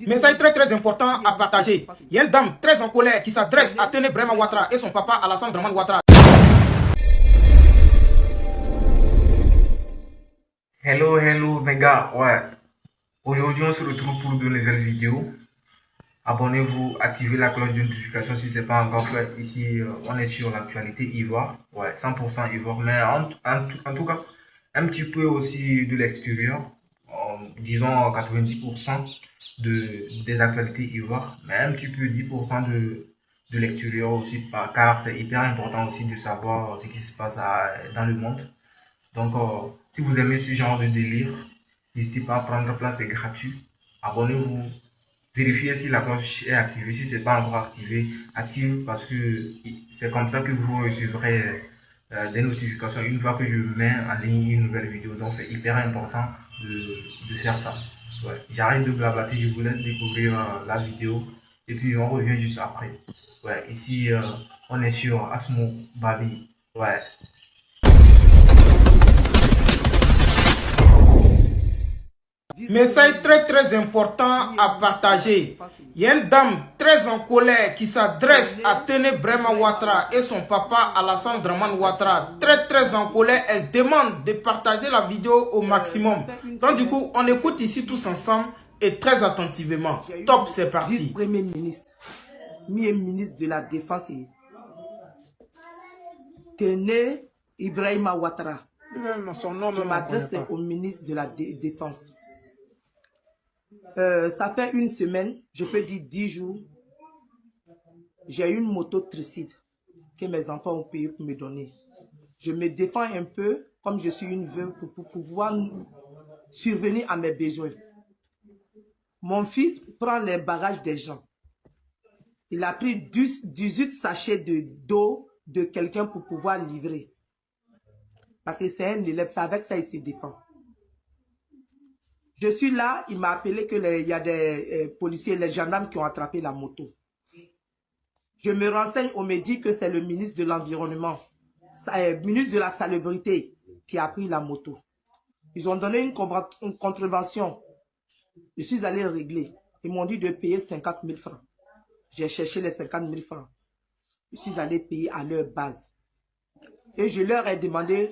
Message très important à partager. Il y a une dame très en colère qui s'adresse à Tene Brema Ouattara et son papa Alassane Dramane Ouattara. Hello mes gars, ouais. Aujourd'hui on se retrouve pour de nouvelles vidéos. Abonnez-vous, activez la cloche de notification si ce n'est pas encore fait. Ici on est sur l'actualité Ivoire, ouais, 100% Ivoire, mais en tout cas un petit peu aussi de l'extérieur, disons 90% des actualités Ivoire, mais un petit peu 10% de l'extérieur aussi, car c'est hyper important aussi de savoir ce qui se passe dans le monde. Donc, si vous aimez ce genre de délire, n'hésitez pas à prendre place, c'est gratuit. Abonnez-vous, vérifiez si la cloche est activée. Si ce n'est pas encore activé, active parce que c'est comme ça que vous recevrez des notifications une fois que je mets en ligne une nouvelle vidéo. Donc, c'est hyper important de faire ça. Ouais. J'arrête de blablater, je vous laisse découvrir la vidéo et puis on revient juste après. Ouais, ici, on est sur Asmo Babi. Ouais. Message très important à partager. Il y a une dame très en colère qui s'adresse à Tene Brema Ouattara et son papa Alassane Dramane Ouattara. Très en colère, elle demande de partager la vidéo au maximum. Donc du coup, on écoute ici tous ensemble et très attentivement. Top, c'est parti. Vice-premier ministre, ministre de la Défense, Tene Ibrahima Ouattara. Je m'adresse au ministre de la Défense. Ça fait une semaine, je peux dire 10 jours, j'ai une moto tricide que mes enfants ont payé pour me donner. Je me défends un peu, comme je suis une veuve, pour pouvoir survenir à mes besoins. Mon fils prend les bagages des gens. Il a pris 18 sachets d'eau de quelqu'un pour pouvoir livrer. Parce que c'est un élève, c'est avec ça il se défend. Je suis là, il m'a appelé qu'il y a des policiers, les gendarmes qui ont attrapé la moto. Je me renseigne, on me dit que c'est le ministre de l'Environnement, ministre de la Salubrité qui a pris la moto. Ils ont donné une contravention. Je suis allé régler. Ils m'ont dit de payer 50 000 francs. J'ai cherché les 50 000 francs. Je suis allé payer à leur base. Et je leur ai demandé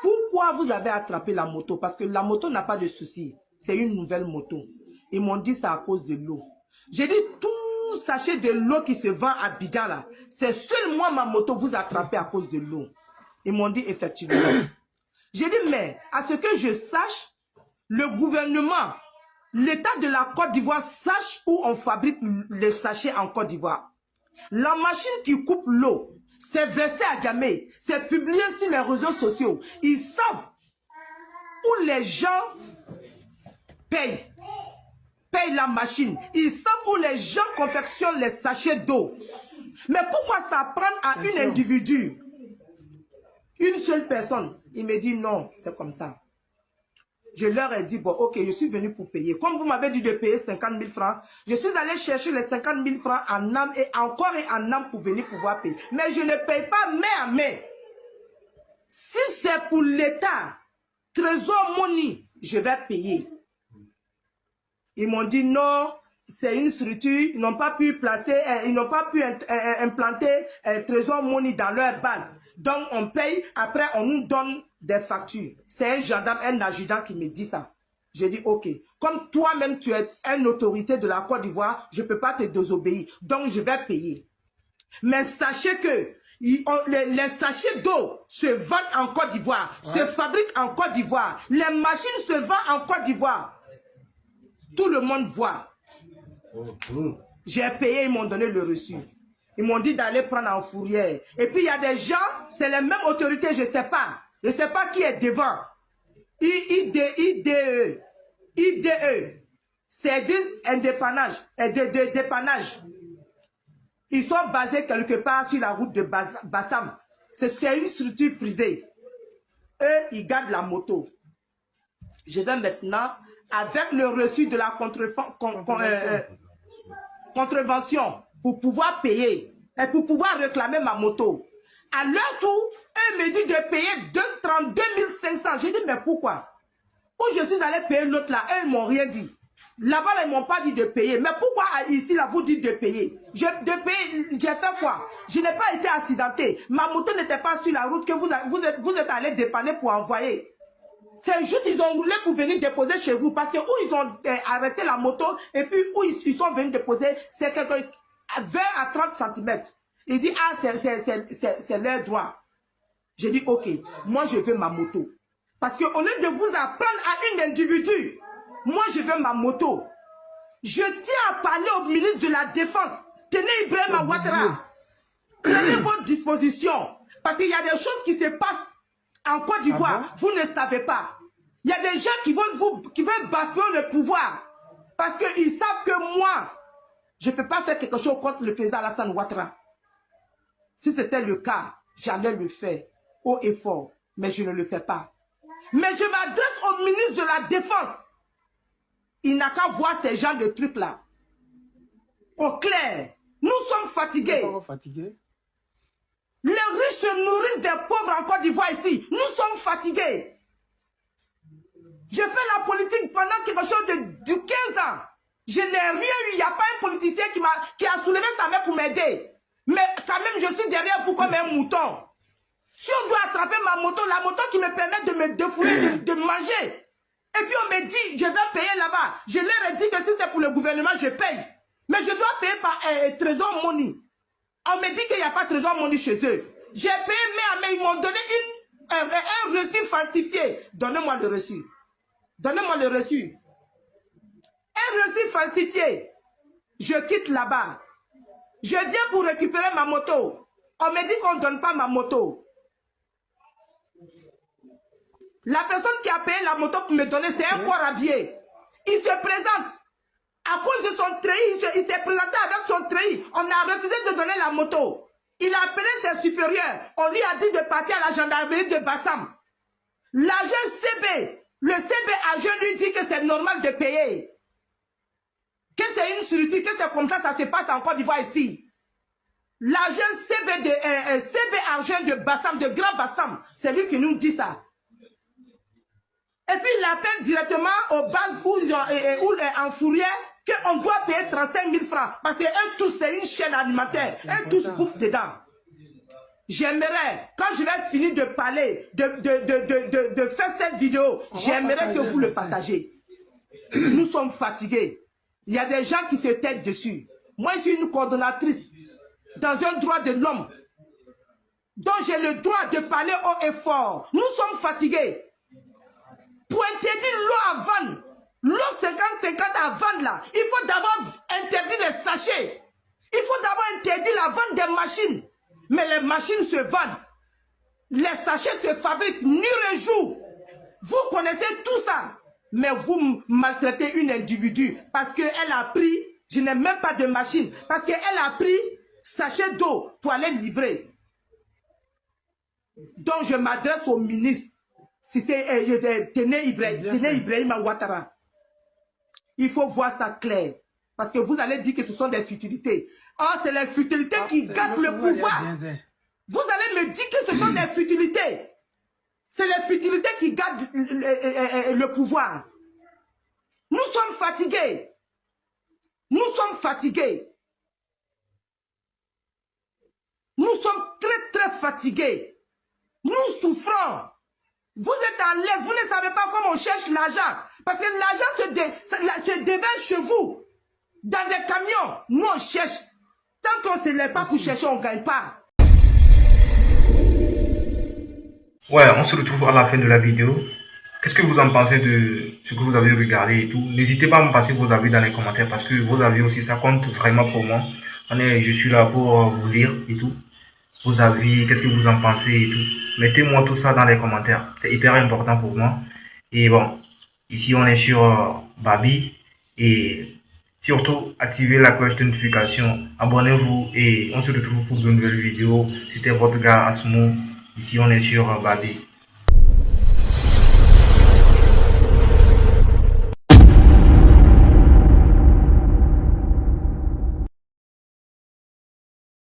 pourquoi vous avez attrapé la moto. Parce que la moto n'a pas de souci. C'est une nouvelle moto. Ils m'ont dit c'est à cause de l'eau. J'ai dit tout sachet de l'eau qui se vend à Abidjan là. C'est seulement ma moto vous attrapez à cause de l'eau. Ils m'ont dit effectivement. J'ai dit mais à ce que je sache, le gouvernement, l'État de la Côte d'Ivoire sache où on fabrique les sachets en Côte d'Ivoire. La machine qui coupe l'eau, c'est versé à Djamé, c'est publié sur les réseaux sociaux. Ils savent où les gens payent la machine. Ils savent où les gens confectionnent les sachets d'eau. Mais pourquoi ça prend à un individu, une seule personne? Il me dit non, c'est comme ça. Je leur ai dit, bon, ok, je suis venu pour payer. Comme vous m'avez dit de payer 50 000 francs, je suis allé chercher les 50 000 francs en âme et encore et en âme pour venir pouvoir payer. Mais je ne paye pas main à main. Si c'est pour l'État, Trésor Money, je vais payer. Ils m'ont dit non, c'est une structure, ils n'ont pas pu placer, ils n'ont pas pu implanter Trésor Money dans leur base. Donc on paye, après on nous donne des factures. C'est un gendarme, un adjudant qui me dit ça. J'ai dit ok, comme toi-même tu es une autorité de la Côte d'Ivoire, je ne peux pas te désobéir, donc je vais payer. Mais sachez que les sachets d'eau se vendent en Côte d'Ivoire, se fabriquent en Côte d'Ivoire, les machines se vendent en Côte d'Ivoire. Tout le monde voit. J'ai payé, ils m'ont donné le reçu. Ils m'ont dit d'aller prendre en fourrière. Et puis il y a des gens, c'est les mêmes autorités, je ne sais pas. Je ne sais pas qui est devant. IDE. Service indépannage. Dépannage. Ils sont basés quelque part sur la route de Bassam. C'est une structure privée. Eux, ils gardent la moto. Je vais maintenant, avec le reçu de la contrevention, pour pouvoir payer et pour pouvoir réclamer ma moto. À leur tour, eux me disent de payer 32 500. J'ai dit, mais pourquoi? Où je suis allé payer l'autre là, eux, ils m'ont rien dit. Là-bas, ils ne m'ont pas dit de payer. Mais pourquoi ici, là, vous dites de payer? J'ai fait quoi? Je n'ai pas été accidenté. Ma moto n'était pas sur la route que vous êtes allé dépanner pour envoyer. C'est juste ils ont roulé pour venir déposer chez vous. Parce que où ils ont arrêté la moto et puis où ils sont venus déposer, c'est quelque 20 à 30 cm. Il dit, ah, c'est leur droit. J'ai dit, ok, moi je veux ma moto. Parce qu'au lieu de vous apprendre à un individu, moi je veux ma moto. Je tiens à parler au ministre de la Défense. Tenez Ibrahima Ouattara. Prenez votre disposition. Parce qu'il y a des choses qui se passent en Côte d'Ivoire. Vous ne savez pas. Il y a des gens qui veulent bafouer le pouvoir. Parce qu'ils savent que moi, je ne peux pas faire quelque chose contre le président Alassane Ouattara. Si c'était le cas, j'allais le faire haut et fort. Mais je ne le fais pas. Mais je m'adresse au ministre de la Défense. Il n'a qu'à voir ces gens de trucs-là. Au clair, nous sommes fatigués. Les riches se nourrissent des pauvres en Côte d'Ivoire ici. Nous sommes fatigués. J'ai fait la politique pendant quelque chose de 15 ans. Je n'ai rien eu. Il n'y a pas un politicien qui a soulevé sa main pour m'aider. Mais quand même, je suis derrière vous comme un mouton. Si on doit attraper ma moto, la moto qui me permet de me défouler, de manger. Et puis on me dit, je vais payer là-bas. Je leur ai dit que si c'est pour le gouvernement, je paye. Mais je dois payer par Trésor Money. On me dit qu'il n'y a pas Trésor Money chez eux. J'ai payé, mais ils m'ont donné un reçu falsifié. Donnez-moi le reçu. Donnez-moi le reçu. Un reçu falsifié. Je quitte là-bas. Je viens pour récupérer ma moto. On me dit qu'on ne donne pas ma moto. La personne qui a payé la moto pour me donner, c'est un corps habillé. Il se présente. À cause de son treillis, il s'est présenté avec son treillis. On a refusé de donner la moto. Il a appelé ses supérieurs. On lui a dit de partir à la gendarmerie de Bassam. L'agent CB, le CB agent lui dit que c'est normal de payer. Que c'est une sûreté, que c'est comme ça se passe en Côte d'Ivoire ici. L'agent CB agent de Bassam, de Grand Bassam, c'est lui qui nous dit ça. Et puis il appelle directement aux bases où en fourrière qu'on doit payer 35 000 francs. Parce qu'eux tous, c'est une chaîne alimentaire. Eux tous bouffent dedans. J'aimerais, quand je vais finir de parler, de faire cette vidéo, j'aimerais que vous le partagez. Nous sommes fatigués. Il y a des gens qui se têtent dessus. Moi, je suis une coordonnatrice dans un droit de l'homme. Donc j'ai le droit de parler haut et fort. Nous sommes fatigués. Pour interdire l'eau à vendre, l'eau 50-50 à vendre là, il faut d'abord interdire les sachets. Il faut d'abord interdire la vente des machines. Mais les machines se vendent. Les sachets se fabriquent nuit et jour. Vous connaissez tout ça. Mais vous maltraitez une individu parce qu'elle a pris, je n'ai même pas de machine, parce qu'elle a pris sachet d'eau pour aller livrer. Donc je m'adresse au ministre. Si c'est Tenez Ibrahima Ouattara. Il faut voir ça clair. Parce que vous allez dire que ce sont des futilités. Ah, c'est les futilités qui gâtent le pouvoir. Vous allez me dire que ce sont des futilités. C'est les futilités qui gâtent le pouvoir. Nous sommes fatigués. Nous sommes fatigués. Nous sommes très très fatigués. Nous souffrons. Vous êtes à l'aise, vous ne savez pas comment on cherche l'argent. Parce que l'argent se déverse chez vous. Dans des camions, nous on cherche. Tant qu'on ne se lève pas pour chercher, on ne gagne pas. Ouais, on se retrouve à la fin de la vidéo. Qu'est-ce que vous en pensez de ce que vous avez regardé et tout? N'hésitez pas à me passer vos avis dans les commentaires parce que vos avis aussi, ça compte vraiment pour moi. Je suis là pour vous lire et tout. Vos avis, qu'est-ce que vous en pensez et tout. Mettez-moi tout ça dans les commentaires. C'est hyper important pour moi. Et bon, ici on est sur Babi. Et surtout, activez la cloche de notification. Abonnez-vous et on se retrouve pour de nouvelles vidéos. C'était votre gars Asmo. Ici on est sur Babi.